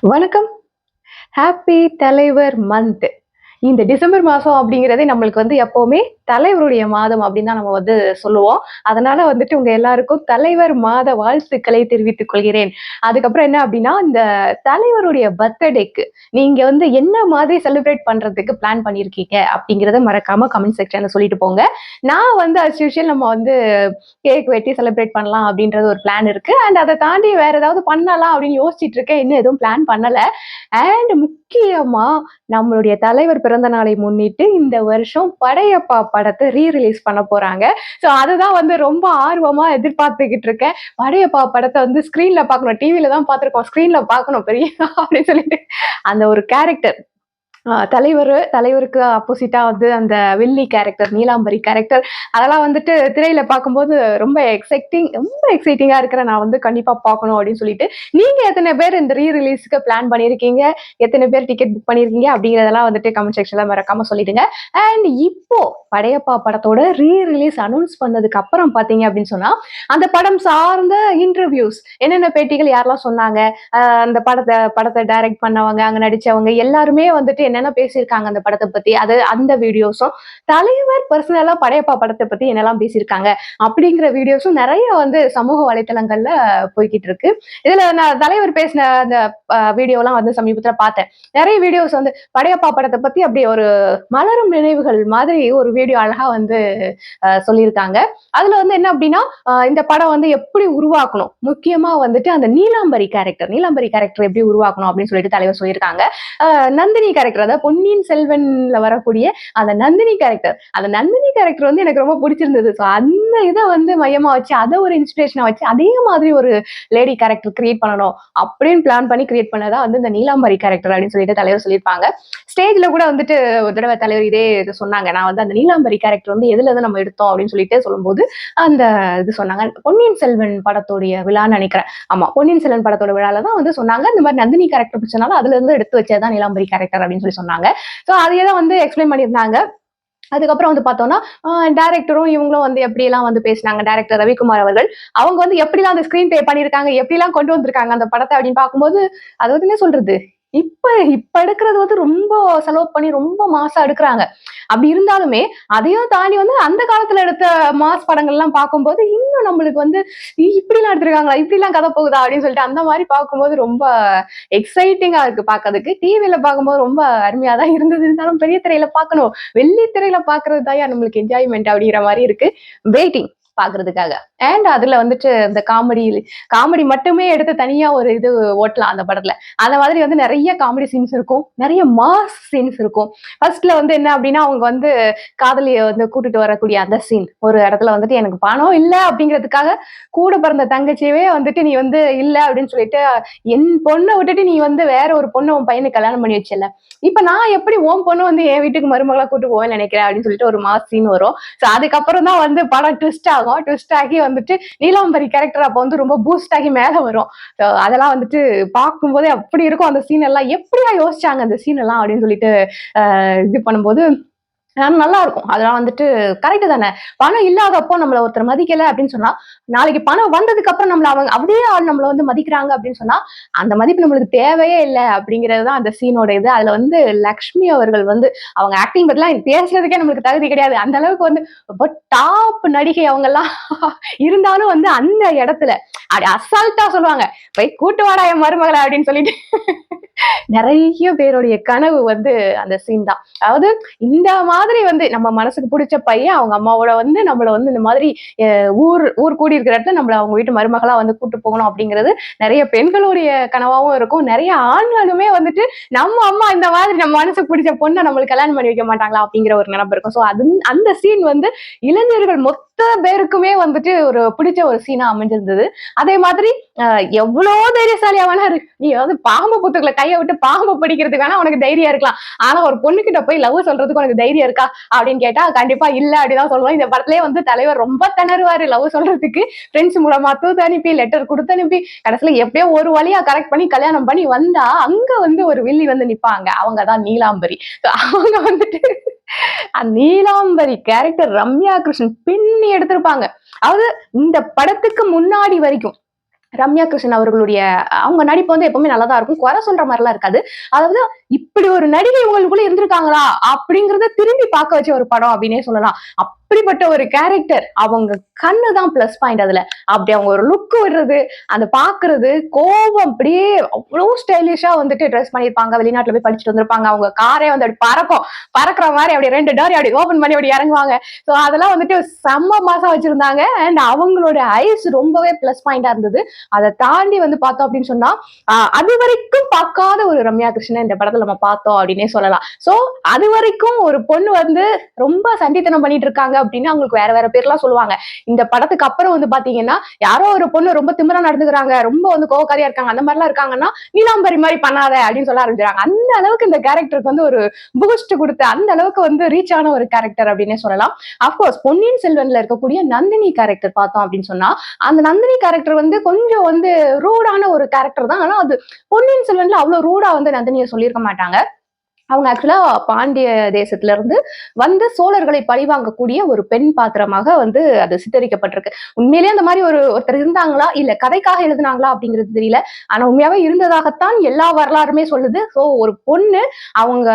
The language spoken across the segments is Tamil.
வணக்கம். ஹாப்பி தலைவர் மந்த். இந்த டிசம்பர் மாசம் அப்படிங்கிறதே நம்மளுக்கு எப்பவுமே தலைவருடைய மாதம் அப்படின்னு தான் நம்ம சொல்லுவோம். அதனால உங்க எல்லாருக்கும் தலைவர் மாத வாழ்த்துக்களை தெரிவித்துக் கொள்கிறேன். அதுக்கப்புறம் என்ன அப்படின்னா, இந்த தலைவருடைய பர்த்டேக்கு நீங்க என்ன மாதிரி செலிப்ரேட் பண்றதுக்கு பிளான் பண்ணியிருக்கீங்க அப்படிங்கிறத மறக்காம கமெண்ட் செக்ஷன்ல சொல்லிட்டு போங்க. நான் அஸ் யூசுவல் நம்ம கேக் வெட்டி செலிப்ரேட் பண்ணலாம் அப்படின்றது ஒரு பிளான் இருக்கு. அண்ட் அதை தாண்டி வேற ஏதாவது பண்ணலாம் அப்படின்னு யோசிச்சுட்டு இருக்கேன். இன்னும் எதுவும் பிளான் பண்ணல. அண்ட் முக்கியமா நம்மளுடைய தலைவர் பிறந்த நாளை முன்னிட்டு இந்த வருஷம் படையப்பா படத்தை ரிலீஸ் பண்ண போறாங்க. ஸோ அதுதான் ரொம்ப ஆர்வமா எதிர்பார்த்துக்கிட்டு இருக்கேன். படையப்பா படத்தை ஸ்கிரீன்ல பார்க்கணும். டிவில தான் பார்த்துருக்கோம். ஸ்கிரீன்ல பார்க்கணும் பெரிய அப்படின்னு சொல்லிட்டு அந்த ஒரு கேரக்டர் தலைவருக்கு ஆப்போசிட்டா அந்த வில்லி கேரக்டர், நீலாம்பரி கேரக்டர் அதெல்லாம் திரையில பார்க்கும்போது ரொம்ப எக்ஸைட்டிங்கா இருக்கிற நான் கண்டிப்பா பார்க்கணும் அப்படின்னு சொல்லிட்டு, நீங்க எத்தனை பேர் இந்த ரிலீஸ்க்கு பிளான் பண்ணியிருக்கீங்க? எத்தனை பேர் டிக்கெட் புக் பண்ணியிருக்கீங்க? அப்படிங்கிறதெல்லாம் கமெண்ட் செக்ஷன்ல மறக்காம சொல்லிடுங்க. அண்ட் இப்போ படையப்பா படத்தோட ரிலீஸ் அனௌன்ஸ் பண்ணதுக்கு அப்புறம் பார்த்தீங்க அப்படின்னு சொன்னா, அந்த படம் சார்ந்த இன்டர்வியூஸ் என்னென்ன பேட்டிகள் யாரெல்லாம் சொன்னாங்க, அந்த படத்தை டைரக்ட் பண்ணவங்க, அங்க நடிச்சவங்க எல்லாருமே என்னென்ன பேசியிருக்காங்க அந்த படத்தை பத்தி, அந்த வீடியோஸும், தலைவர் பர்சனலா படையப்பா படத்தை பத்தி என்னெல்லாம் பேசியிருக்காங்க அப்படிங்கிற வீடியோஸும் நிறைய சமூக வலைத்தளங்கள்ல போய்கிட்டு இருக்கு. இதுல நான் தலைவர் பேசின அந்த வீடியோலாம் சமீபத்துல பார்த்தேன். நிறைய வீடியோஸ் படையப்பா படத்தை பத்தி அப்படி ஒரு மலரும் நினைவுகள் மாதிரி ஒரு வீடியோ அழகா சொல்லியிருக்காங்க. அதுல என்ன அப்படின்னா, இந்த படம் எப்படி உருவாக்கணும், முக்கியமா அந்த நீலாம்பரி கேரக்டர் எப்படி உருவாக்கணும் அப்படின்னு சொல்லிட்டு தலைவர் சொல்லியிருக்காங்க. நந்தினி கேரக்டர், அதாவது பொன்னியின் செல்வன்ல வரக்கூடிய அந்த நந்தினி கேரக்டர் எனக்கு ரொம்ப பிடிச்சிருந்தது. ஸோ அந்த இதை மையமா வச்சு, அதை ஒரு இன்ஸ்பிரேஷனா வச்சு அதே மாதிரி ஒரு லேடி கேரக்டர் கிரியேட் பண்ணணும் அப்படின்னு பிளான் பண்ணி கிரியேட் பண்ணதா இந்த நீலாம்பரி கேரக்டர் அப்படின்னு சொல்லிட்டு தலைவர் சொல்லியிருப்பாங்க. ஸ்டேஜ்ல கூட ஒரு தடவை தலைவர் இதே இது சொன்னாங்க. நான் அந்த நீலாம்பரி கேரக்டர் எதுல இருந்து நம்ம எடுத்தோம் அப்படின்னு சொல்லிட்டு சொல்லும்போது அந்த இது சொன்னாங்க. பொன்னியின் செல்வன் படத்தோடைய விழான்னு நினைக்கிறேன். ஆமா, பொன்னியின் செல்வன் படத்தோட விழால தான் சொன்னாங்க. இந்த மாதிரி நந்தினி கேரக்டர் பிடிச்சனால அதுல இருந்து எடுத்து வச்சதான் நீலாம்பரி கேரக்டர் அப்படின்னு சொல்லி சொன்னாங்க. ஸோ அதையே தான் எக்ஸ்பிளைன் பண்ணியிருந்தாங்க. அதுக்கப்புறம் பார்த்தோம்னா, டைரக்டரும் இவங்களும் எப்படியெல்லாம் பேசினாங்க. டைரக்டர் ரவிக்குமார் அவர்கள். அவங்க எப்படிலாம் அந்த ஸ்கிரீன் பிளே பண்ணியிருக்காங்க, எப்படிலாம் கொண்டு வந்திருக்காங்க அந்த படத்தை அப்படின்னு பார்க்கும்போது, அதாவது என்ன சொல்றது? இப்ப இப்ப எடுக்கிறது ரொம்ப செலவு பண்ணி ரொம்ப மாசா எடுக்குறாங்க. அப்படி இருந்தாலுமே, அதையும் தாண்டி அந்த காலத்துல எடுத்த மாஸ் படங்கள்லாம் பார்க்கும்போது, இன்னும் நம்மளுக்கு இப்படிலாம் எடுத்திருக்காங்களா? இப்படிலாம் கதை போகுதா? அப்படின்னு சொல்லிட்டு அந்த மாதிரி பார்க்கும்போது ரொம்ப எக்ஸைட்டிங்கா இருக்கு பார்க்கறதுக்கு. டிவில பார்க்கும்போது ரொம்ப அருமையா தான் இருந்தது. இருந்தாலும் பெரிய திரையில பார்க்கணும். வெள்ளி திரையில பார்க்கறது தான் நம்மளுக்கு என்ஜாய்மெண்ட் அப்படிங்கிற மாதிரி இருக்கு. வெயிட்டிங் பார்க்கறதுக்காக. அண்ட் அதுல இந்த காமெடி மட்டுமே எடுத்து தனியா ஒரு இது ஓட்டலாம் அந்த படத்துல. அந்த மாதிரி நிறைய காமெடி சீன்ஸ் இருக்கும். நிறைய மாஸ் சீன்ஸ் இருக்கும். ஃபர்ஸ்ட்ல என்ன அப்படின்னா, அவங்க காதலிய கூட்டிட்டு வரக்கூடிய அந்த சீன். ஒரு இடத்துல எனக்கு பணம் இல்ல அப்படிங்கிறதுக்காக கூட பிறந்த தங்கச்சியவே நீ இல்ல அப்படின்னு சொல்லிட்டு, என் பொண்ணை விட்டுட்டு நீ வேற ஒரு பொண்ணு உன் பையனுக்கு கல்யாணம் பண்ணி வச்சல. இப்ப நான் எப்படி உன் பொண்ணு என் வீட்டுக்கு மருமகளா கூட்டு போவேன்னு நினைக்கிறேன் அப்படின்னு சொல்லிட்டு ஒரு மாஸ் சீன் வரும். சோ அதுக்கப்புறம் தான் படம் ட்விஸ்ட் ஆகும். ட்விஸ்ட் ஆகி நீலாம்பரி கேரக்டர் அப்ப ரொம்ப பூஸ்ட் ஆகி மேல வரும். அதெல்லாம் பார்க்கும்போதே அப்படி இருக்கும் அந்த சீன் எல்லாம். எப்படியா யோசிச்சாங்க அந்த சீன் எல்லாம் அப்படின்னு சொல்லிட்டு இது பண்ணும்போது நல்லா இருக்கும். அதெல்லாம் கரெக்ட் தானே. பணம் இல்லாதப்போ நம்மள ஒருத்தர் மதிக்கல அப்படின்னு சொன்னா, நாளைக்கு பணம் வந்ததுக்கு அப்புறம் நம்மள அவங்க அப்படியே ஆள் நம்மள மதிக்கிறாங்க அப்படின்னு சொன்னா, அந்த மதிப்பு நம்மளுக்கு தேவையே இல்ல அப்படிங்கிறது தான் அந்த சீனோட இது. அதுல லக்ஷ்மி அவர்கள் அவங்க ஆக்டிங் பத்திலாம் பேசுறதுக்கே நம்மளுக்கு தகுதி கிடையாது. அந்த அளவுக்கு ரொம்ப டாப் நடிகை அவங்க எல்லாம் இருந்தாலும் அந்த இடத்துல அப்படி அசால்ட்டா சொல்லுவாங்க, போய் கூட்டு வாடா என் மருமகளை அப்படின்னு சொல்லிட்டு நிறைய பேருடைய கனவு அந்த சீன் தான். அதாவது இந்த மாதிரி நம்ம மனசுக்கு பிடிச்ச பையன் அவங்க அம்மாவோட நம்மள இந்த மாதிரி ஊர் கூடி இருக்கிற இடத்துல நம்மள அவங்க வீட்டு மருமகளா கூட்டு போகணும் அப்படிங்கிறது நிறைய பெண்களுடைய கனவாவும் இருக்கும். நிறைய ஆண்களுமே நம்ம அம்மா இந்த மாதிரி நம்ம மனசுக்கு பிடிச்ச பொண்ணை நம்மளுக்கு கல்யாணம் பண்ணி வைக்க மாட்டாங்களா அப்படிங்கிற ஒரு நினைப்பு இருக்கும். சோ அந்த சீன் இளைஞர்கள் மொத்த பேருக்குமே ஒரு பிடிச்ச ஒரு சீனா அமைஞ்சிருந்தது. அதே மாதிரி எவ்வளவு தைரியசாலியா வேணா இருக்கு. நீ பாம்பு புத்துக்களை கையை விட்டு பாம்பு பிடிக்கிறதுக்கு வேணா உனக்கு தைரியம் இருக்கலாம். ஆனா ஒரு பொண்ணு கிட்ட போய் லவ் சொல்றதுக்கு உனக்கு தைரியம் இருக்கா அப்படின்னு கேட்டா கண்டிப்பா இல்ல அப்படிதான் சொல்லுவோம். இந்த படத்திலேயே தலைவர் ரொம்ப திணறுவாரு லவ் சொல்றதுக்கு. ஃப்ரெண்ட்ஸ் மூலமா தூத்து அனுப்பி லெட்டர் கொடுத்து அனுப்பி கடைசியில எப்படியோ ஒரு வழியா கரெக்ட் பண்ணி கல்யாணம் பண்ணி வந்தா அங்க ஒரு வில்லி நிப்பாங்க. அவங்கதான் நீலாம்பரி. அவங்க நீலாம்பரி கேரக்டர் ரம்யா கிருஷ்ணன் பின்னி எடுத்திருப்பாங்க. அதாவது இந்த படத்துக்கு முன்னாடி வரைக்கும் ரம்யா கிருஷ்ணன் அவர்களுடைய அவங்க நடிப்பு வந்து எப்பவுமே நல்லா தான் இருக்கும். குறை சொல்ற மாரிலாம் இருக்காது. அதாவது இப்படி ஒரு நடிகை இவங்களுக்குள்ள இருந்திருக்காங்களா? அப்படிங்கிறத திரும்பி பார்க்க வச்ச ஒரு படம் அப்படின்னே சொல்லலாம். அப்படிப்பட்ட ஒரு கேரக்டர். அவங்க கண்ணு தான் பிளஸ் பாயிண்ட் அதுல. அப்படி அவங்க ஒரு லுக் விடுறது, அந்த பார்க்கறது, கோவம் அப்படியே அவ்ளோ ஸ்டைலிஷா வந்துட்டு டிரெஸ் பண்ணியிருப்பாங்க. வெளிநாட்டுல போய் படிச்சுட்டு வந்திருப்பாங்க. அவங்க காரே வந்து அப்படி பறக்கும். பறக்கிற மாரி அப்படியே 2 டோர் அப்படி ஓப்பன் பண்ணி அப்படி இறங்குவாங்க. ஸோ அதெல்லாம் வந்துட்டு செம்ம மாஸா வச்சிருந்தாங்க. அண்ட் அவங்களோட ஐஸ் ரொம்பவே பிளஸ் பாயிண்டா இருந்தது. அதை தாண்டி வந்து பார்த்தோம் அப்படின்னு சொன்னா அது வரைக்கும் பார்க்காத ஒரு ரம்யா கிருஷ்ணன் இந்த படத்துல நம்ம பார்த்தோம் அப்படின்னே சொல்லலாம். சோ அது வரைக்கும் ஒரு பொண்ணு வந்து ரொம்ப சண்டித்தனம் பண்ணிட்டு இருக்காங்க அப்படின்னா அவங்களுக்கு வேற வேற பேர்லாம் சொல்லுவாங்க. இந்த படத்துக்கு அப்புறம் வந்து பாத்தீங்கன்னா யாரோ ஒரு பொண்ணு ரொம்ப திமிரா நடந்துக்கிறாங்க, ரொம்ப வந்து கோவக்காரியா இருக்காங்க, அந்த மாதிரிலாம் இருக்காங்கன்னா நீலாம்பரி மாதிரி பண்ணாத அப்படின்னு சொல்ல ஆரம்பிச்சாங்க. அந்த அளவுக்கு இந்த கேரக்டருக்கு வந்து ஒரு பூஸ்ட் கொடுத்து அந்த அளவுக்கு வந்து ரீச் ஆன ஒரு கேரக்டர் அப்படின்னே சொல்லலாம். அப்கோர்ஸ் பொன்னியின் செல்வன்ல இருக்கக்கூடிய நந்தினி கேரக்டர் பார்த்தோம் அப்படின்னு சொன்னா அந்த நந்தினி கேரக்டர் வந்து கொஞ்சம் வந்து ரூடான ஒரு கேரக்டர் தான். ஆனா அது பொன்னியின் செல்வன்ல அவ்வளவு ரூடா வந்து நந்தினியை சொல்லியிருக்க மாட்டாங்க. அவங்க ஆக்சுவலா பாண்டிய தேசத்துல இருந்து வந்து சோழர்களை பழிவாங்கக்கூடிய ஒரு பெண் பாத்திரமாக வந்து அது சித்தரிக்கப்பட்டிருக்கு. உண்மையிலேயே அந்த மாதிரி ஒருத்தர் இருந்தாங்களா இல்ல கதைக்காக எழுதினாங்களா அப்படிங்கிறது தெரியல. ஆனா உண்மையாவே இருந்ததாகத்தான் எல்லா வரலாறுமே சொல்லுது. சோ ஒரு பொண்ணு அவங்க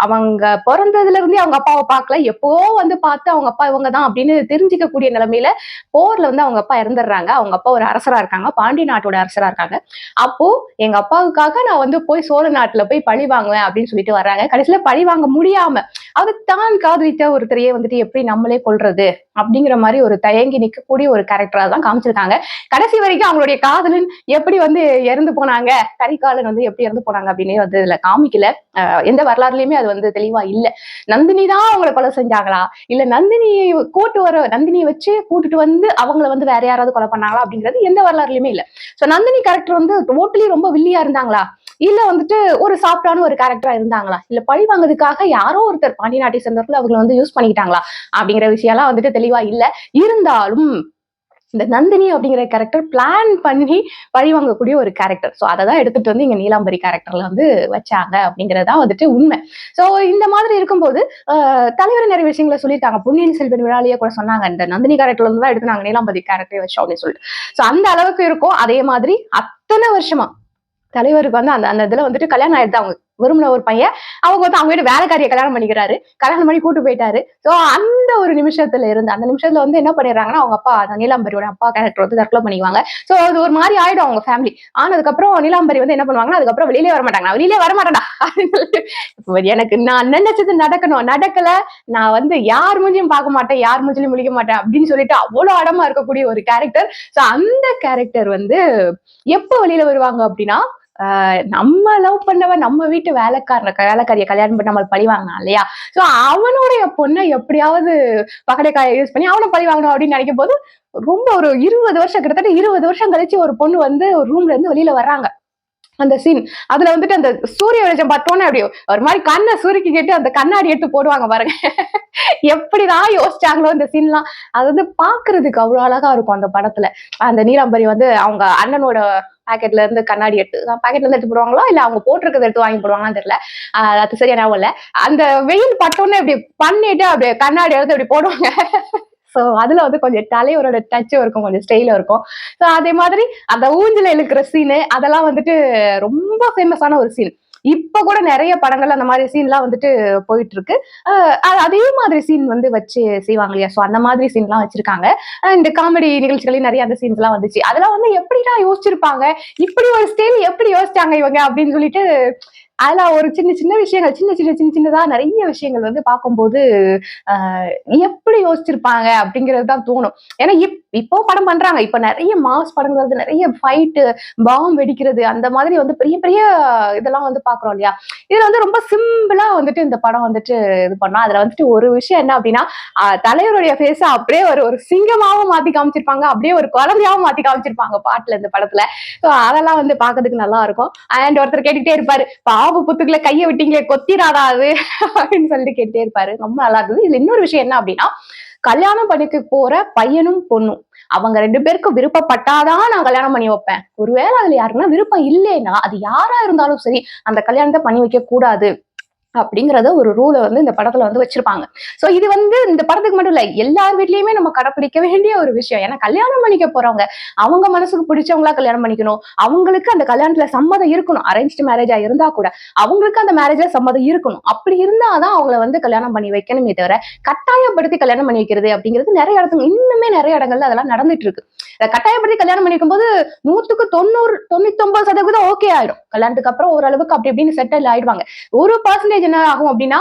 அவங்க பிறந்ததுல இருந்தே அவங்க அப்பாவை பார்க்கல, எப்போ வந்து பார்த்து அவங்க அப்பா இவங்க தான் அப்படின்னு தெரிஞ்சுக்கக்கூடிய நிலைமையில போர்ல வந்து அவங்க அப்பா இறந்துடுறாங்க. அவங்க அப்பா ஒரு அரசரா இருக்காங்க, பாண்டி நாட்டோட அரசரா இருக்காங்க. அப்போ எங்க அப்பாவுக்காக நான் வந்து போய் சோழ நாட்டுல போய் பழி வாங்குவேன் அப்படின்னு சொல்லிட்டு வர்றாங்க. கடைசியில பழி வாங்க முடியாம அவர் தான் காதலித்த ஒருத்தரையே வந்துட்டு எப்படி நம்மளே கொல்றது அப்படிங்கிற மாதிரி ஒரு தயங்கி நிக்கக்கூடிய ஒரு கேரக்டரா தான் காமிச்சிருக்காங்க. கடைசி வரைக்கும் அவங்களுடைய காதலன் எப்படி வந்து இறந்து போனாங்க, கரிகாலன் வந்து எப்படி இறந்து போனாங்க அப்படின்னே வந்து இதுல காமிக்கல. எந்த வரலாறுலயுமே அது வந்து தெளிவா இல்ல. நந்தினி தான் அவங்களை கொலை செஞ்சாங்களா இல்ல நந்தினியை வச்சு கூட்டிட்டு வந்து அவங்கள வந்து வேற யாராவது கொலை பண்ணாங்களா அப்படிங்கிறது எந்த வரலாறுலயுமே இல்ல. சோ நந்தினி கேரக்டர் வந்து டோட்டலி ரொம்ப வில்லியா இருந்தாங்களா இல்ல வந்துட்டு ஒரு சாஃப்டான ஒரு கேரக்டரா இருந்தாங்களா இல்ல பழி வாங்குறதுக்காக யாரோ ஒருத்தர் பாண்டி நாட்டை சேர்ந்தவர்கள் அவங்களை வந்து யூஸ் பண்ணிக்கிட்டாங்களா அப்படிங்கிற விஷயம் எல்லாம் வந்துட்டு தெளிவா இல்ல. இருந்தாலும் இந்த நந்தினி அப்படிங்கிற கேரக்டர் பிளான் பண்ணி பழி வாங்கக்கூடிய ஒரு கேரக்டர். சோ அததான் எடுத்துட்டு வந்து இங்க நீலாம்பரி கேரக்டர்ல வந்து வச்சாங்க அப்படிங்கறதா வந்துட்டு உண்மை. சோ இந்த மாதிரி இருக்கும்போது தலைவர் நிறைய விஷயங்களை சொல்லியிருக்காங்க. பொன்னியின் செல்வன் விழாலேயே கூட சொன்னாங்க இந்த நந்தினி கேரக்டர்ல இருந்து தான் எடுத்து நாங்க நீலாம்பரி கேரக்டரை வச்சோம் அப்படின்னு சொல்லிட்டு. சோ அந்த அளவுக்கு இருக்கும். அதே மாதிரி அத்தனை வருஷமா தலைவருக்கு வந்து அந்த அந்த இதுல வந்துட்டு கல்யாணம் ஆயிடுது. அவங்க விரும்பின ஒரு பையன் அவங்க வந்து அவங்க வீட்டு வேலைக்காரியை கல்யாணம் பண்ணிக்கிறாரு. கல்யாணம் பண்ணி கூட்டு போயிட்டாரு. சோ அந்த ஒரு நிமிஷத்துல இருந்து அந்த நிமிஷத்துல வந்து என்ன பண்ணிடுறாங்கன்னா அவங்க அப்பா நீலாம்பரியோட அப்பா கேரக்டர் வந்து தற்கொலை பண்ணிக்குவாங்க. சோ அது ஒரு மாதிரி ஆயிடும் அவங்க ஃபேமிலி. ஆனதுக்கு அப்புறம் நீலாம்பரி வந்து என்ன பண்ணுவாங்கன்னா அதுக்கப்புறம் வெளியிலே வர மாட்டாங்க. நான் வெளியிலே வர மாட்டேன்டா அப்படின்னு சொல்லிட்டு எனக்கு நான் நினைச்சது நடக்கணும், நடக்கல, நான் வந்து யார் மூஞ்சியும் பார்க்க மாட்டேன், யார் மூஞ்சிலையும் முழிக்க மாட்டேன் அப்படின்னு சொல்லிட்டு அவ்வளவு அடமா இருக்கக்கூடிய ஒரு கேரக்டர். சோ அந்த கேரக்டர் வந்து எப்ப வெளியில வருவாங்க அப்படின்னா நம்ம லவ் பண்ணவன் நம்ம வீட்டு வேலைக்காரிய கல்யாணம் பண்ணி நம்ம பழி வாங்கினான் இல்லையா. சோ அவனுடைய பொண்ணை எப்படியாவது பகடைக்காய யூஸ் பண்ணி அவனை பழி வாங்கணும் அப்படின்னு நினைக்கும் போது ரொம்ப ஒரு 20 வருஷம் கிட்டத்தட்ட 20 வருஷம் கழிச்சு ஒரு பொண்ணு வந்து ஒரு ரூம்ல இருந்து வெளியில வர்றாங்க. அந்த சீன் அதுல வந்துட்டு அந்த சூரிய வெளிச்சம் பார்த்தோன்னே அப்படி ஒரு மாதிரி கண்ணை சுருக்கி கேட்டு அந்த கண்ணாடி எடுத்து போடுவாங்க பாருங்க. எப்படிதான் யோசிச்சாங்களோ இந்த சீன்லாம். அது வந்து பாக்குறதுக்கு அவ்வளவு அழகா இருக்கும் அந்த படத்துல. அந்த நீலாம்பரி வந்து அவங்க அண்ணனோட பாக்கெட்ல இருந்து கண்ணாடி பாக்கெட்ல இருந்து எடுத்து போடுவாங்களோ இல்ல அவங்க போட்டிருக்கிறத எடுத்து வாங்கி போடுவாங்களான்னு தெரியல. அது சரியா ஞாபகம் இல்ல. அந்த வெயில் பட்டோன்னே இப்படி பண்ணிட்டு அப்படியே கண்ணாடி எடுத்து அப்படி போடுவாங்க. சோ அதுல வந்து கொஞ்சம் தலைவரோட டச்சும் இருக்கும், கொஞ்சம் ஸ்டைலும் இருக்கும். சோ அதே மாதிரி அந்த ஊஞ்சல இழுக்கிற சீனு அதெல்லாம் வந்துட்டு ரொம்ப ஃபேமஸான ஒரு சீன். இப்ப கூட நிறைய படங்கள் அந்த மாதிரி சீன்லாம் வந்துட்டு போயிட்டு இருக்கு. அதே மாதிரி சீன் வந்து வச்சு செய்வாங்க இல்லையா. சோ அந்த மாதிரி சீன்லாம் வச்சிருக்காங்க. இந்த காமெடி நிகழ்ச்சிகளையும் நிறைய அந்த சீன்ஸ் எல்லாம் வந்துச்சு. அதெல்லாம் வந்து எப்படிதான் யோசிச்சிருப்பாங்க, இப்படி ஒரு ஸ்டைல் எப்படி யோசிச்சாங்க இவங்க அப்படின்னு சொல்லிட்டு அதெல்லாம் ஒரு சின்ன சின்ன விஷயங்கள் சின்னதா நிறைய விஷயங்கள் வந்து பார்க்கும்போது ஆஹ் எப்படி யோசிச்சிருப்பாங்க அப்படிங்கிறது தோணும். ஏன்னா இப்போ படம் பண்றாங்க. இப்ப நிறைய மாஸ் படங்கள் வருது, நிறைய ஃபைட்டு, பாம் வெடிக்கிறது அந்த மாதிரி வந்து பெரிய பெரிய இதெல்லாம் வந்து பாக்குறோம் இல்லையா. இதுல வந்து ரொம்ப சிம்பிளா வந்துட்டு இந்த படம் வந்துட்டு இது பண்ணோம். அதுல வந்துட்டு ஒரு விஷயம் என்ன அப்படின்னா தலைவருடைய ஃபேஸ அப்படியே ஒரு ஒரு சிங்கமாவும் மாத்தி காமிச்சிருப்பாங்க, அப்படியே ஒரு குழந்தையாவும் மாத்தி காமிச்சிருப்பாங்க பாட்டுல இந்த படத்துல. ஸோ அதெல்லாம் வந்து பாக்குறதுக்கு நல்லா இருக்கும். அண்ட் ஒருத்தர் கேட்டுக்கிட்டே இருப்பாரு, பாவு புத்துக்குள்ள கையை விட்டீங்களே கொத்திராதா அது அப்படின்னு சொல்லிட்டு கேட்டுட்டே இருப்பாரு. ரொம்ப நல்லா இருந்தது. இதுல இன்னொரு விஷயம் என்ன அப்படின்னா கல்யாணம் பண்ணிக்க போற பையனும் பொண்ணும் அவங்க 2 பேருக்கும் விருப்பப்பட்டாதான் நான் கல்யாணம் பண்ணி வைப்பேன். ஒருவேளை அதுல யாருக்குன்னா விருப்பம் இல்லைன்னா அது யாரா இருந்தாலும் சரி அந்த கல்யாணத்தை பண்ணி வைக்க கூடாது அப்படிங்கிறத ஒரு ரூல வந்து இந்த படத்துல வந்து வச்சிருப்பாங்க. சோ இது வந்து இந்த படத்துக்கு மட்டும் இல்ல, எல்லார் வீட்லயுமே நம்ம கடைப்பிடிக்க வேண்டிய ஒரு விஷயம். ஏன்னா கல்யாணம் பண்ணிக்க போறவங்க, அவங்க மனசுக்கு பிடிச்சவங்களா கல்யாணம் பண்ணிக்கணும். அவங்களுக்கு அந்த கல்யாணத்துல சம்மதம் இருக்கணும். அரேஞ்ச்டு மேரேஜா இருந்தா கூட, அவங்களுக்கு அந்த மேரேஜ்ல சம்மதம் இருக்கணும். அப்படி இருந்தா தான் அவங்கள வந்து கல்யாணம் பண்ணி வைக்கணுமே தவிர, கட்டாயப்படுத்தி கல்யாணம் பண்ணி வைக்கிறது அப்படிங்கிறது நெறைய இடத்துல இன்னுமே நெறைய இடங்கள்ல அதெல்லாம் நடந்துட்டு இருக்கு. கட்டாயப்படுத்தி கல்யாணம் பண்ணிக்கும்போது 100க்கு 90, 99% ஓகே ஆயிடும். கல்யாணத்துக்கு அப்புறம் ஓரளவுக்கு அப்படி இப்படின்னு செட்டில் ஆயிடுவாங்க. ஒரு பெர்சன்டேஜ் என்ன ஆகும் அப்படின்னா,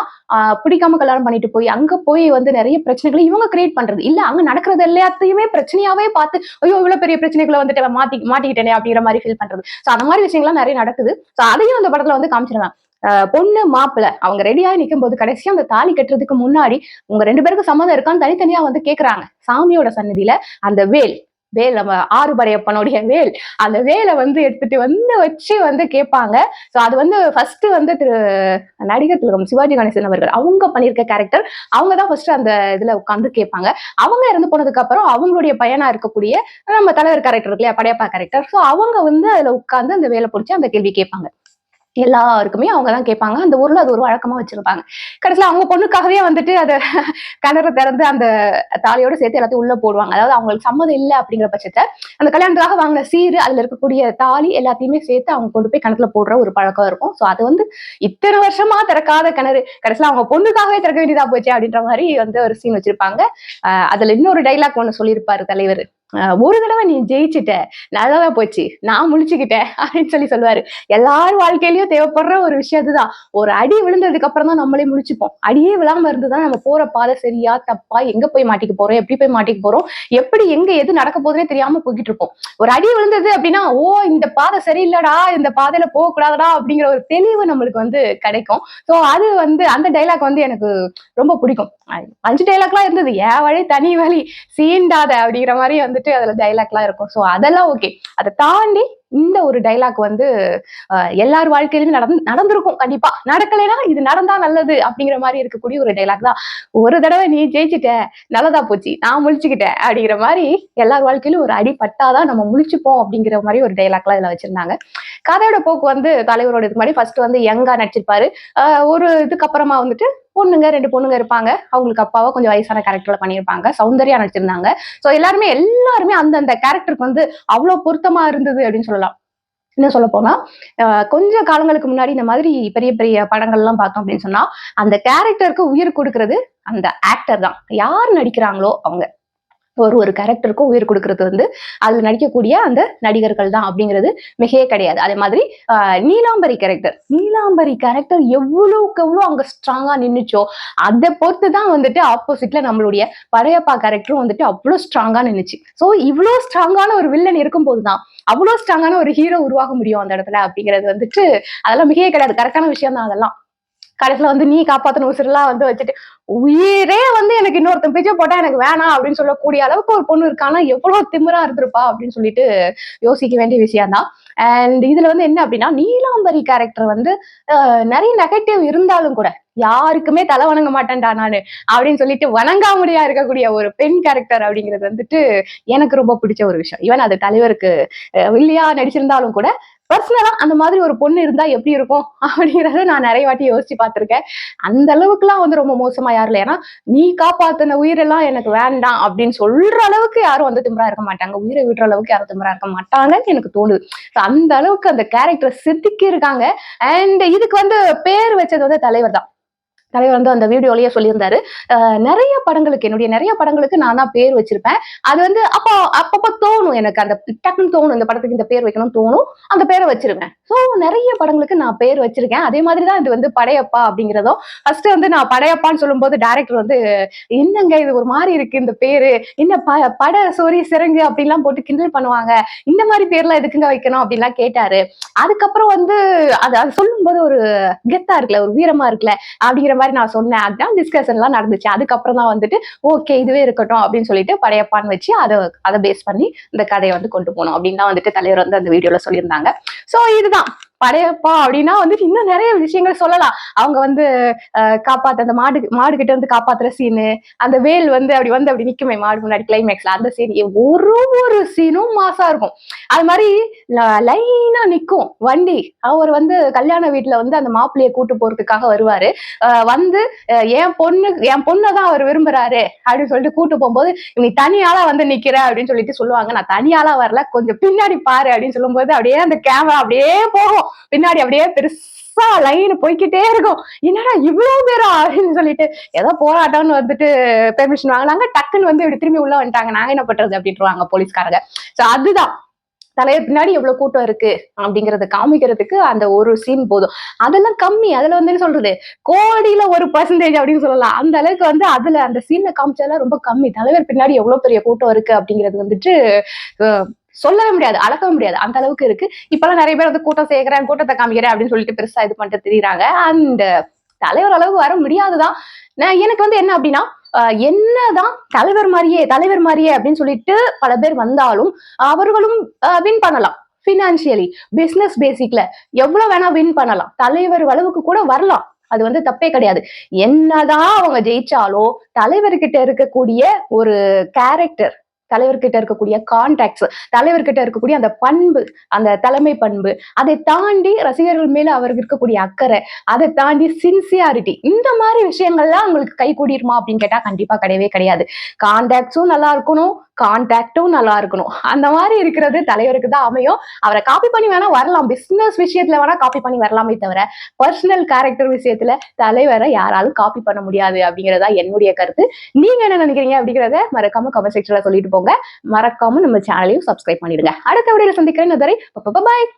பிடிக்காம கல்யாணம் பண்ணிட்டு போய், அங்க போய் வந்து நெறைய பிரச்சனைகள இவங்க கிரியேட் பண்றது. இல்ல அங்க நடக்கிறது எல்லாத்தையுமே பிரச்சனையாவே பார்த்து, ஐயோ! இவ்வளவு பெரிய பிரச்சனைக்குள்ள வந்துட்டு மாட்டிக்கிட்டேனே அப்படிங்கிற மாரி ஃபீல் பண்றது. சோ அந்த மாரி விஷயங்கள்லாம் நெறைய நடக்குது. சோ அதையும் அந்த படத்துல வந்து காமிச்சிருந்தாங்க. பொண்ணு, மாப்பிள்ளை அவங்க ரெடியா நிக்கும்போது கடைசியா அந்த தாலி கட்டுறதுக்கு முன்னாடி, உங்க 2 பேருக்கும் சம்மதம் இருக்கான்னு தனித்தனியா வந்து கேக்குறாங்க. சாமியோட சன்னதியில அந்த வேல் வேல் நம்ம ஆறுபடையப்பனுடைய வேல். அந்த வேல வந்து எடுத்துட்டு வந்து வச்சு வந்து கேட்பாங்க. சோ அது வந்து ஃபர்ஸ்ட் வந்து நடிகர் திலகம் சிவாஜி கணேசன் அவர்கள் அவங்க பண்ணியிருக்க கேரக்டர். அவங்க தான் ஃபர்ஸ்ட் அந்த இதுல உட்கார்ந்து கேட்பாங்க. அவங்க இறந்து போனதுக்கு அப்புறம் அவங்களுடைய பையனா இருக்கக்கூடிய நம்ம தலைவர் கேரக்டர் இருக்கு இல்லையா, படையப்பா கேரக்டர். சோ அவங்க வந்து அதுல உட்கார்ந்து அந்த வேலை பிடிச்சு அந்த கேள்வி கேட்பாங்க. எல்லாருக்குமே அவங்க தான் கேட்பாங்க. அந்த ஊர்ல அது ஒரு வழக்கமா வச்சிருப்பாங்க. கடைசியில அவங்க பொண்ணுக்காகவே வந்துட்டு அத கிணற திறந்து அந்த தாலியோட சேர்த்து எல்லாத்தையும் உள்ள போடுவாங்க. அதாவது அவங்களுக்கு சம்மதம் இல்ல அப்படிங்கிற பட்சத்த, அந்த கல்யாணத்துக்காக வாங்கின சீரு, அதுல இருக்கக்கூடிய தாலி எல்லாத்தையுமே சேர்த்து அவங்க கொண்டு போய் கிணத்துல போடுற ஒரு பழக்கம் இருக்கும். சோ அது வந்து இத்தனை வருஷமா திறக்காத கிணறு, கடைசியில அவங்க பொண்ணுக்காகவே திறக்க வேண்டியதா போச்சே அப்படின்ற மாரி வந்து ஒரு சீன் வச்சிருப்பாங்க. அதுல இன்னொரு டைலாக் ஒண்ணு சொல்லியிருப்பாரு தலைவரு. ஒரு தடவை நீ ஜெயிச்சுட்ட, நல்லதா போச்சு. நான் முழிச்சுக்கிட்டேன் அப்படின்னு சொல்லுவாரு. எல்லார் வாழ்க்கையிலயும் தேவைப்படுற ஒரு விஷயம் அதுதான். ஒரு அடி விழுந்ததுக்கு அப்புறம் தான் நம்மளே முழிச்சுப்போம். அடியே விழாம இருந்துதான் நம்ம போற பாதை சரியா, தப்பா, எங்க போய் மாட்டிக்க போறோம், எப்படி போய் மாட்டிக்க போறோம், எப்படி எங்க எது நடக்க போகுதுன்னே தெரியாம போய்க்கிட்டு இருப்போம். ஒரு அடி விழுந்தது அப்படின்னா, ஓ இந்த பாதை சரியில்லடா, இந்த பாதையில போகக்கூடாதுடா அப்படிங்கிற ஒரு தெளிவு நம்மளுக்கு வந்து கிடைக்கும். சோ அது வந்து அந்த டைலாக் வந்து எனக்கு ரொம்ப பிடிக்கும். 5 டைலாக்லாம் இருந்தது. என் வழி தனி வழி சீண்டாத அப்படிங்கிற மாதிரி வந்துட்டு அதுல டைலாக்லாம் இருக்கும். சோ அதெல்லாம் ஓகே. அதை தாண்டி இந்த ஒரு டைலாக் வந்து எல்லார் வாழ்க்கையிலுமே நடந்திருக்கும் கண்டிப்பா. நடக்கலைன்னா இது நடந்தா நல்லது அப்படிங்கிற மாதிரி இருக்கக்கூடிய ஒரு டைலாக் தான். ஒரு தடவை நீ ஜெயிச்சுட்ட, நல்லதா போச்சு. நான் முழிச்சுக்கிட்டேன் அப்படிங்கிற மாதிரி எல்லார் வாழ்க்கையிலும் ஒரு அடி பட்டாதான் நம்ம முழிச்சுப்போம் அப்படிங்கிற மாதிரி ஒரு டைலாக்லாம் இதுல வச்சிருந்தாங்க. கதையோட போக்கு வந்து தலைவரோட இதுக்கு முன்னாடி ஃபர்ஸ்ட் வந்து யங்கா நடிச்சிருப்பாரு. ஒரு இதுக்கு அப்புறமா வந்துட்டு பொண்ணுங்க 2 பொண்ணுங்க இருப்பாங்க. அவங்களுக்கு அப்பாவா கொஞ்சம் வயசான கேரக்டர்ல பண்ணியிருப்பாங்க. சௌந்தர்யா நடிச்சிருந்தாங்க. சோ எல்லாருமே அந்தந்த கேரக்டருக்கு வந்து அவ்ளோ பொருத்தமா இருந்தது அப்படின்னு சொல்லலாம். இன்னும் சொல்லப்போனா, கொஞ்ச காலங்களுக்கு முன்னாடி இந்த மாதிரி பெரிய பெரிய படங்கள்லாம் பார்த்தோம் அப்படின்னு சொன்னா, அந்த கேரக்டருக்கு உயிர் குடுக்குறது அந்த ஆக்டர் தான். யார் நடிக்கிறாங்களோ அவங்க. ஒரு கேரக்டருக்கும் உயிர் கொடுக்கிறது வந்து அதுல நடிக்கக்கூடிய அந்த நடிகர்கள் தான் அப்படிங்கிறது மிகையே கிடையாது. அதே மாதிரி நீலாம்பரி கேரக்டர் எவ்வளவுக்கு எவ்வளவு அங்க ஸ்ட்ராங்கா நின்னுச்சோ அதை பொறுத்து தான் வந்துட்டு ஆப்போசிட்ல நம்மளுடைய படையப்பா கேரக்டரும் வந்துட்டு அவ்வளவு ஸ்ட்ராங்கா நின்னுச்சு. சோ இவ்வளவு ஸ்ட்ராங்கான ஒரு வில்லன் இருக்கும் போதுதான் அவ்வளவு ஸ்ட்ராங்கான ஒரு ஹீரோ உருவாக முடியும் அந்த இடத்துல அப்படிங்கிறது வந்துட்டு அதெல்லாம் மிகையே கிடையாது. கரெக்டான விஷயம் தான் அதெல்லாம். கடைசியில வந்து நீ காப்பாத்தணும் உசுரெல்லாம் வந்து வச்சுட்டு உயிரே வந்து எனக்கு இன்னொருத்தன் பிச்சை போட்டா எனக்கு வேணாம் அப்படின்னு சொல்லக்கூடிய அளவுக்கு ஒரு பொண்ணு இருக்கானா எவ்வளவு திமிரா இருந்திருப்பா அப்படின்னு சொல்லிட்டு யோசிக்க வேண்டிய விஷயம் தான். அண்ட் இதுல வந்து என்ன அப்படின்னா நீலாம்பரி கேரக்டர் வந்து நிறைய நெகட்டிவ் இருந்தாலும் கூட யாருக்குமே தலை வணங்க மாட்டேன்டா நானு அப்படின்னு சொல்லிட்டு வணங்காமடியா இருக்கக்கூடிய ஒரு பெண் கேரக்டர் அப்படிங்கிறது வந்துட்டு எனக்கு ரொம்ப பிடிச்ச ஒரு விஷயம். ஈவன் அது தலைவருக்கு வில்லியா நடிச்சிருந்தாலும் கூட பர்சனலா அந்த மாதிரி ஒரு பொண்ணு இருந்தா எப்படி இருக்கும் அப்படிங்கறத நான் நிறைய வாட்டி யோசிச்சு பார்த்திருக்கேன். அந்த அளவுக்குலாம் வந்து ரொம்ப மோசமா யாரும் இல்ல. ஏன்னா நீ காப்பாத்தின உயிரெல்லாம் எனக்கு வேண்டாம் அப்படின்னு சொல்ற அளவுக்கு யாரும் வந்து திமிரா இருக்க மாட்டாங்க. உயிரை விடுற அளவுக்கு யாரும் திமிரா இருக்க மாட்டாங்கன்னு எனக்கு தோணுது. அந்த அளவுக்கு அந்த கேரக்டர் செதுக்கி இருக்காங்க. அண்ட் இதுக்கு வந்து பேர் வச்சது வந்து தலைவர் தான். தலைவர் வந்து அந்த வீடியோலயே சொல்லியிருந்தாரு. நிறைய படங்களுக்கு என்னுடைய நிறைய படங்களுக்கு நான் தான் பேர் வச்சிருப்பேன். அது வந்து அப்பப்ப தோணும் எனக்கு அந்த டக்குன்னு தோணும் இந்த படத்துக்கு இந்த பேர் வைக்கணும்னு தோணும். அந்த பேரை வச்சிருவேன். ஸோ நிறைய படங்களுக்கு நான் பேர் வச்சிருக்கேன். அதே மாதிரி தான் இது வந்து படையப்பா அப்படிங்கிறதும் ஃபர்ஸ்ட் வந்து நான் படையப்பான்னு சொல்லும்போது டைரக்டர் வந்து என்னங்க இது ஒரு மாதிரி இருக்கு இந்த பேரு என்ன பட சோரி சிறங்கு அப்படின்லாம் போட்டு கிண்டல் பண்ணுவாங்க. இந்த மாதிரி பேர்லாம் எதுக்குங்க வைக்கணும் அப்படின்லாம் கேட்டாரு. அதுக்கப்புறம் வந்து அது சொல்லும் போது ஒரு கெத்தா இருக்குல்ல ஒரு வீரமா இருக்குல்ல அப்படிங்கிற மாதிரி நான் சொன்னேன். அதுதான் டிஸ்கஷன் எல்லாம் நடந்துச்சு. அதுக்கப்புறம் தான் வந்துட்டு ஓகே இதுவே இருக்கட்டும் அப்படின்னு சொல்லிட்டு படையப்பான்னு வச்சு அதை பேஸ் பண்ணி இந்த கதையை வந்து கொண்டு போனோம் அப்படின்னு தான் வந்துட்டு தலைவர் வந்து அந்த வீடியோல சொல்லியிருந்தாங்க. சோ இதுதான் படையப்பா அப்படின்னா வந்துட்டு இன்னும் நிறைய விஷயங்கள் சொல்லலாம். அவங்க வந்து காப்பாத்த அந்த மாடு கிட்ட இருந்து காப்பாத்துற சீனு, அந்த வேல் வந்து அப்படி நிக்குமே மாடு முன்னாடி கிளைமேக்ஸ்ல அந்த சீன் ஒரு ஒரு சீனும் மாசா இருக்கும். அது மாதிரி லைனா நிக்கும் வண்டி. அவர் வந்து கல்யாண வீட்டுல வந்து அந்த மாப்பிள்ளைய கூட்டு போறதுக்காக வருவாரு. வந்து என் பொண்ணதான் அவர் விரும்புறாரு அப்படின்னு சொல்லிட்டு கூட்டு போகும்போது நீ தனியாளா வந்து நிக்கிற அப்படின்னு சொல்லிட்டு சொல்லுவாங்க. நான் தனியாளா வரல, கொஞ்சம் பின்னாடி பாரு அப்படின்னு சொல்லும்போது அப்படியே அந்த கேமரா அப்படியே போகும் பின்னாடி, அப்படியே பெருசா லைன் போய்கிட்டே இருக்கும். என்னடா இவ்வளவு பேரா அப்படின்னு சொல்லிட்டு ஏதோ போராட்டம்னு வந்துட்டு பெர்மிஷன் வாங்கினாங்க. டக்குன்னு வந்து இப்படி திரும்பி உள்ள வந்துட்டாங்க. நாங்க என்ன பண்றது அப்படின்ட்டுருவாங்க போலீஸ்காரங்க. சோ அதுதான் தலைவர் பின்னாடி எவ்வளவு கூட்டம் இருக்கு அப்படிங்கறத காமிக்கிறதுக்கு அந்த ஒரு சீன் போதும். அதெல்லாம் கம்மி. அதுல வந்து என்ன சொல்றது, கோடியில 1% அப்படின்னு சொல்லலாம். அந்த அளவுக்கு வந்து அதுல அந்த சீன்ல காமிச்சதெல்லாம் ரொம்ப கம்மி. தலைவர் பின்னாடி எவ்வளவு பெரிய கூட்டம் இருக்கு அப்படிங்கிறது வந்துட்டு சொல்லவே முடியாது, அளக்கவும் முடியாது. அந்த அளவுக்கு இருக்கு. இப்பெல்லாம் நிறைய பேர் வந்து கூட்டம் சேர்க்கிறேன், கூட்டத்தை காமிக்கிறேன் அப்படின்னு சொல்லிட்டு பெருசா இது பண்ணிட்டு திரியுறாங்க. அந்த தலைவர் அளவுக்கு வர முடியாதுதான். எனக்கு வந்து என்ன அப்படின்னா, என்னதான் தலைவர் மாதிரியே அப்படின்னு சொல்லிட்டு பல பேர் வந்தாலும் அவர்களும் வின் பண்ணலாம். பினான்சியலி பிசினஸ் பேசிக்ல எவ்வளவு வேணா வின் பண்ணலாம். தலைவர் அளவுக்கு கூட வரலாம். அது வந்து தப்பே கிடையாது. என்னதான் அவங்க ஜெயிச்சாலோ தலைவர்கிட்ட இருக்கக்கூடிய ஒரு கேரக்டர், தலைவர்கிட்ட இருக்கக்கூடிய கான்டாக்ட்ஸ், தலைவர்கிட்ட இருக்கக்கூடிய அந்த பண்பு, அந்த தலைமை பண்பு, அதை தாண்டி ரசிகர்கள் மேல அவருக்கு இருக்கக்கூடிய அக்கறை, அதை தாண்டி சின்சியாரிட்டி, இந்த மாதிரி விஷயங்கள்லாம் உங்களுக்கு கை கூடிருமா அப்படின்னு கேட்டா கண்டிப்பா கிடையவே கிடையாது. கான்டாக்ட்ஸும் நல்லா இருக்கணும், கான்டாக்டும் நல்லா இருக்கணும். அந்த மாதிரி இருக்கிறது தலைவருக்கு தான் அமையும். அவரை காப்பி பண்ணி வேணா வரலாம், பிசினஸ் விஷயத்துல வேணா காப்பி பண்ணி வரலாமே தவிர பர்சனல் கேரக்டர் விஷயத்துல தலைவரை யாராலும் காப்பி பண்ண முடியாது அப்படிங்கறதா என்னுடைய கருத்து. நீங்க என்ன நினைக்கிறீங்க அப்படிங்கறத மறக்காம கமெண்ட் செக்ஷன்ல சொல்லிட்டு போங்க. மறக்காம நம்ம சேனலையும் சப்ஸ்கிரைப் பண்ணிடுங்க. அடுத்த வீடியோல சந்திக்கிறேன். பாய்.